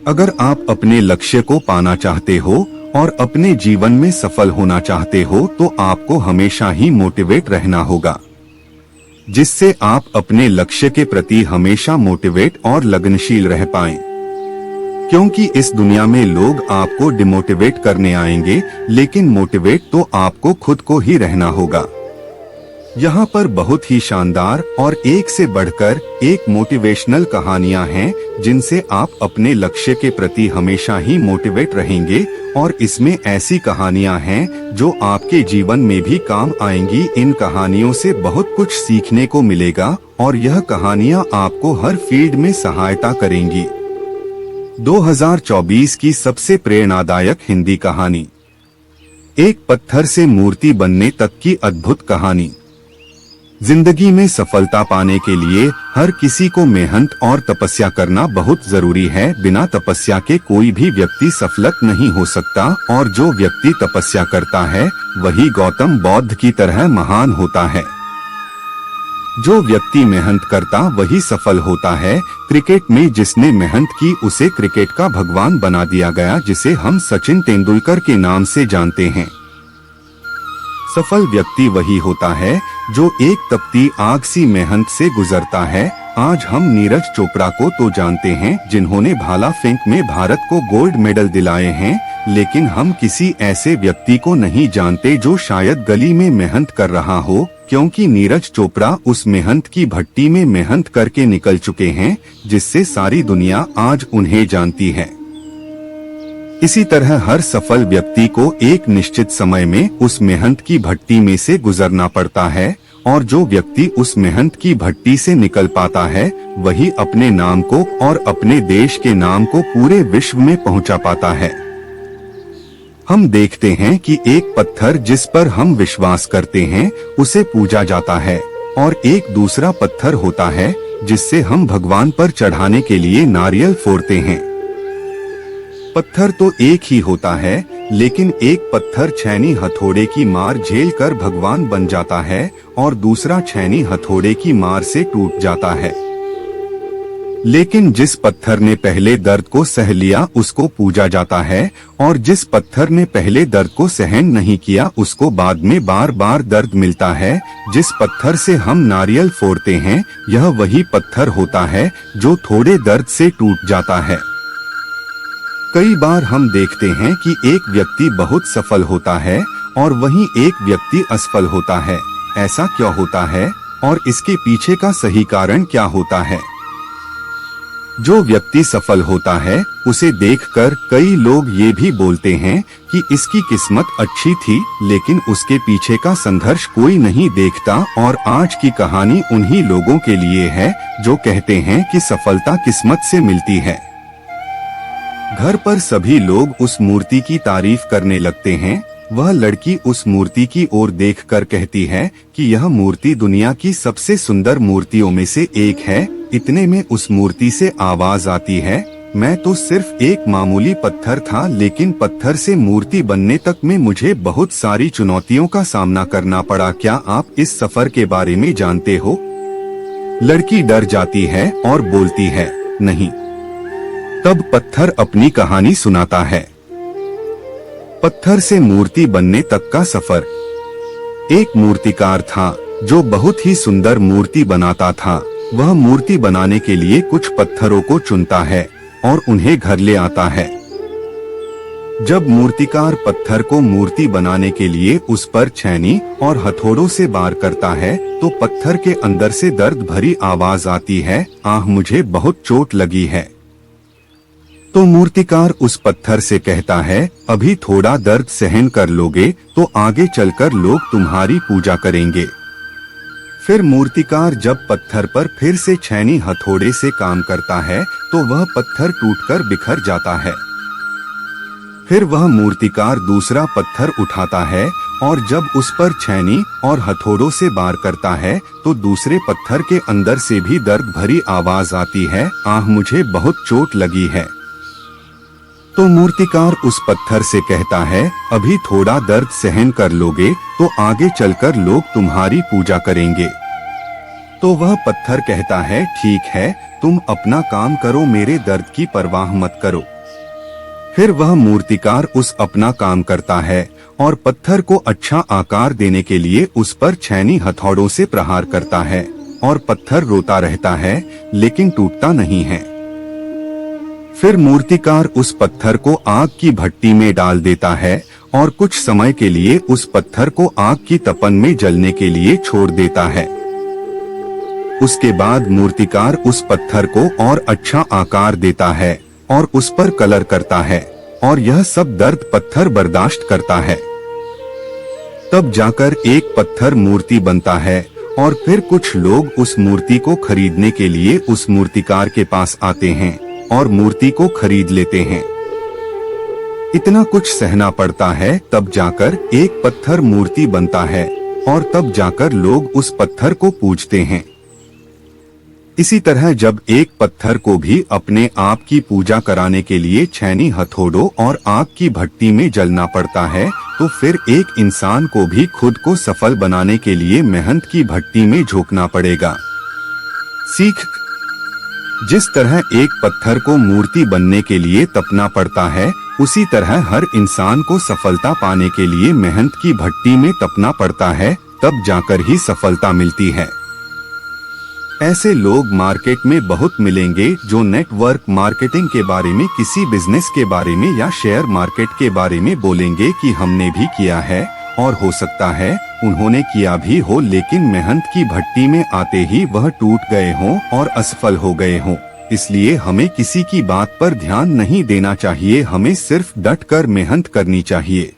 अगर आप अपने लक्ष्य को पाना चाहते हो और अपने जीवन में सफल होना चाहते हो तो आपको हमेशा ही मोटिवेट रहना होगा, जिससे आप अपने लक्ष्य के प्रति हमेशा मोटिवेट और लगनशील रह पाएं। क्योंकि इस दुनिया में लोग आपको डिमोटिवेट करने आएंगे, लेकिन मोटिवेट तो आपको खुद को ही रहना होगा। यहाँ पर बहुत ही शानदार और एक से बढ़कर एक मोटिवेशनल कहानियाँ हैं, जिनसे आप अपने लक्ष्य के प्रति हमेशा ही मोटिवेट रहेंगे। और इसमें ऐसी कहानियाँ हैं जो आपके जीवन में भी काम आएंगी। इन कहानियों से बहुत कुछ सीखने को मिलेगा और यह कहानियाँ आपको हर फील्ड में सहायता करेंगी। 2024 की सबसे प्रेरणादायक हिंदी कहानी, एक पत्थर से मूर्ति बनने तक की अद्भुत कहानी। जिंदगी में सफलता पाने के लिए हर किसी को मेहनत और तपस्या करना बहुत जरूरी है। बिना तपस्या के कोई भी व्यक्ति सफल नहीं हो सकता, और जो व्यक्ति तपस्या करता है वही गौतम बुद्ध की तरह महान होता है। जो व्यक्ति मेहनत करता वही सफल होता है। क्रिकेट में जिसने मेहनत की उसे क्रिकेट का भगवान बना दिया गया, जिसे हम सचिन तेंदुलकर के नाम से जानते हैं। सफल व्यक्ति वही होता है जो एक तपती आग सी मेहनत से गुजरता है। आज हम नीरज चोपड़ा को तो जानते हैं, जिन्होंने भाला फेंक में भारत को गोल्ड मेडल दिलाए हैं, लेकिन हम किसी ऐसे व्यक्ति को नहीं जानते जो शायद गली में मेहनत कर रहा हो, क्योंकि नीरज चोपड़ा उस मेहनत की भट्टी में मेहनत करके निकल चुके हैं, जिससे सारी दुनिया आज उन्हें जानती है। इसी तरह हर सफल व्यक्ति को एक निश्चित समय में उस मेहनत की भट्टी में से गुजरना पड़ता है, और जो व्यक्ति उस मेहनत की भट्टी से निकल पाता है वही अपने नाम को और अपने देश के नाम को पूरे विश्व में पहुंचा पाता है। हम देखते हैं कि एक पत्थर जिस पर हम विश्वास करते हैं उसे पूजा जाता है, और एक दूसरा पत्थर होता है जिससे हम भगवान पर चढ़ाने के लिए नारियल फोड़ते हैं। पत्थर तो एक ही होता है, लेकिन एक पत्थर छैनी हथौड़े की मार झेल कर भगवान बन जाता है, और दूसरा छैनी हथौड़े की मार से टूट जाता है। लेकिन जिस पत्थर ने पहले दर्द को सह लिया उसको पूजा जाता है, और जिस पत्थर ने पहले दर्द को सहन नहीं किया उसको बाद में बार बार दर्द मिलता है। जिस पत्थर से हम नारियल फोड़ते हैं यह वही पत्थर होता है जो थोड़े दर्द से टूट जाता है। कई बार हम देखते हैं कि एक व्यक्ति बहुत सफल होता है और वहीं एक व्यक्ति असफल होता है। ऐसा क्यों होता है और इसके पीछे का सही कारण क्या होता है? जो व्यक्ति सफल होता है उसे देखकर कई लोग ये भी बोलते हैं कि इसकी किस्मत अच्छी थी, लेकिन उसके पीछे का संघर्ष कोई नहीं देखता। और आज की कहानी उन्हीं लोगों के लिए है जो कहते हैं कि सफलता किस्मत से मिलती है। घर पर सभी लोग उस मूर्ति की तारीफ करने लगते हैं। वह लड़की उस मूर्ति की ओर देखकर कहती है कि यह मूर्ति दुनिया की सबसे सुंदर मूर्तियों में से एक है। इतने में उस मूर्ति से आवाज आती है, मैं तो सिर्फ एक मामूली पत्थर था, लेकिन पत्थर से मूर्ति बनने तक में मुझे बहुत सारी चुनौतियों का सामना करना पड़ा। क्या आप इस सफर के बारे में जानते हो? लड़की डर जाती है और बोलती है, नहीं। तब पत्थर अपनी कहानी सुनाता है। पत्थर से मूर्ति बनने तक का सफर। एक मूर्तिकार था जो बहुत ही सुंदर मूर्ति बनाता था। वह मूर्ति बनाने के लिए कुछ पत्थरों को चुनता है और उन्हें घर ले आता है। जब मूर्तिकार पत्थर को मूर्ति बनाने के लिए उस पर छैनी और हथौड़ों से वार करता है तो पत्थर के अंदर से दर्द भरी आवाज आती है, आह मुझे बहुत चोट लगी है। तो मूर्तिकार उस पत्थर से कहता है, अभी थोड़ा दर्द सहन कर लोगे तो आगे चलकर लोग तुम्हारी पूजा करेंगे। फिर मूर्तिकार जब पत्थर पर फिर से छैनी हथौड़े से काम करता है तो वह पत्थर टूटकर बिखर जाता है। फिर वह मूर्तिकार दूसरा पत्थर उठाता है और जब उस पर छैनी और हथौड़ों से वार करता है तो दूसरे पत्थर के अंदर से भी दर्द भरी आवाज आती है, आह मुझे बहुत चोट लगी है। तो मूर्तिकार उस पत्थर से कहता है, अभी थोड़ा दर्द सहन कर लोगे तो आगे चलकर लोग तुम्हारी पूजा करेंगे। तो वह पत्थर कहता है, ठीक है, तुम अपना काम करो, मेरे दर्द की परवाह मत करो। फिर वह मूर्तिकार उस अपना काम करता है और पत्थर को अच्छा आकार देने के लिए उस पर छेनी हथौड़ों से प्रहार करता है और पत्थर रोता रहता है लेकिन टूटता नहीं है। फिर मूर्तिकार उस पत्थर को आग की भट्टी में डाल देता है और कुछ समय के लिए उस पत्थर को आग की तपन में जलने के लिए छोड़ देता है। उसके बाद मूर्तिकार उस पत्थर को और अच्छा आकार देता है और उस पर कलर करता है और यह सब दर्द पत्थर बर्दाश्त करता है। तब जाकर एक पत्थर मूर्ति बनता है और फिर कुछ लोग उस मूर्ति को खरीदने के लिए उस मूर्तिकार के पास आते हैं और मूर्ति को खरीद लेते हैं। इतना कुछ सहना पड़ता है, तब जाकर एक पत्थर मूर्ति बनता है और तब जाकर लोग उस पत्थर को पूजते हैं। इसी तरह जब एक पत्थर को भी अपने आप की पूजा कराने के लिए छेनी हथौड़ों और आग की भट्टी में जलना पड़ता है, तो फिर एक इंसान को भी खुद को सफल बनाने के लिए मेहनत की भट्टी में झोंकना पड़ेगा। सीख। जिस तरह एक पत्थर को मूर्ति बनने के लिए तपना पड़ता है, उसी तरह हर इंसान को सफलता पाने के लिए मेहनत की भट्टी में तपना पड़ता है, तब जाकर ही सफलता मिलती है। ऐसे लोग मार्केट में बहुत मिलेंगे जो नेटवर्क मार्केटिंग के बारे में, किसी बिजनेस के बारे में या शेयर मार्केट के बारे में बोलेंगे कि हमने भी किया है और हो सकता है उन्होंने किया भी हो, लेकिन मेहनत की भट्टी में आते ही वह टूट गए हों और असफल हो गए हों। इसलिए हमें किसी की बात पर ध्यान नहीं देना चाहिए, हमें सिर्फ डट कर मेहनत करनी चाहिए।